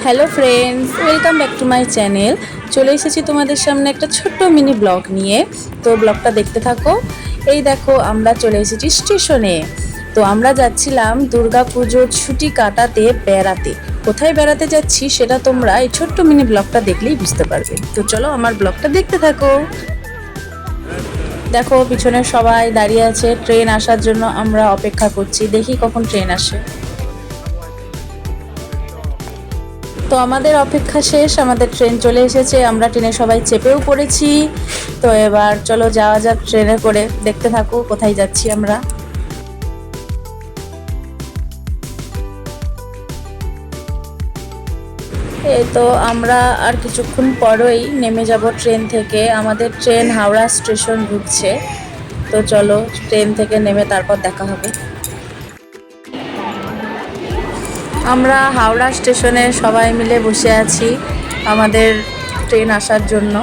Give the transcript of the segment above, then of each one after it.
Hello friends, welcome back to my channel. চলে এসেছি তোমাদের সামনে একটা ছোট্ট মিনি ব্লগ নিয়ে। তো ব্লগটা দেখতে থাকো। এই দেখো, আমরা চলে এসেছি স্টেশনে। তো আমরা যাচ্ছিলাম দুর্গা পুজোর ছুটি কাটাতে বেড়াতে। কোথায় বেড়াতে যাচ্ছি সেটা তোমরা এই ছোট্ট মিনি ব্লগটা দেখলেই বুঝতে পারবে। তো চলো আমার ব্লগটা দেখতে থাকো। দেখো, পিছনে সবাই দাঁড়িয়ে আছে, ট্রেন আসার জন্য আমরা অপেক্ষা করছি, দেখি কখন ট্রেন আসে। তো আমাদের অপেক্ষা শেষ, আমাদের ট্রেন চলে এসেছে, আমরা ট্রেনে সবাই চেপেও পড়েছি। তো এবার চলো যাওয়া যাক ট্রেনে করে, দেখতে থাকো কোথায় যাচ্ছি আমরা। এই তো আমরা আর কিছুক্ষণ পরেই নেমে যাব ট্রেন থেকে। আমাদের ট্রেন হাওড়া স্টেশন ঢুকছে। তো চলো ট্রেন থেকে নেমে তারপর দেখা হবে। আমরা হাওড়া স্টেশনে সবাই মিলে বসে আছি আমাদের ট্রেন আসার জন্য।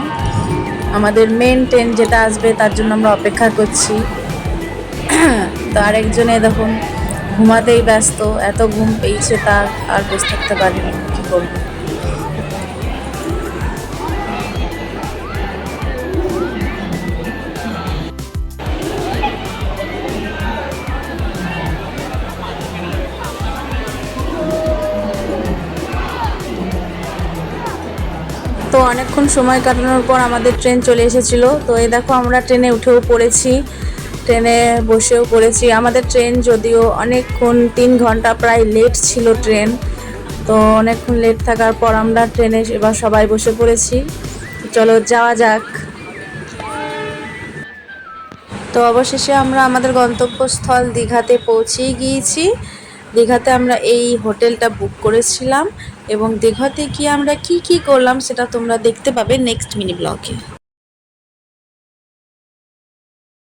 আমাদের মেন ট্রেন যেটা আসবে তার জন্য আমরা অপেক্ষা করছি। তো আরেকজনে দেখুন ঘুমাতেই ব্যস্ত, এত ঘুম পেয়েছে তার, আর বসে থাকতে পারিনি, কী করবো। তো অনেকক্ষণ সময় কাটানোর পর আমাদের ট্রেন চলে এসেছিলো। তো এই দেখো আমরা ট্রেনে উঠেও পড়েছি, ট্রেনে বসেও পড়েছি। আমাদের ট্রেন যদিও অনেকক্ষণ 3 ঘন্টা প্রায় লেট ছিল ট্রেন। তো অনেকক্ষণ লেট থাকার পর আমরা ট্রেনে এবার সবাই বসে পড়েছি। চলো যাওয়া যাক। তো অবশেষে আমরা আমাদের গন্তব্যস্থল দীঘাতে পৌঁছেই গিয়েছি। দীঘাতে আমরা এই হোটেলটা বুক করেছিলাম এবং দীঘাতে গিয়ে আমরা কি করলাম সেটা তোমরা দেখতে পাবে নেক্সট মিনি ব্লগে।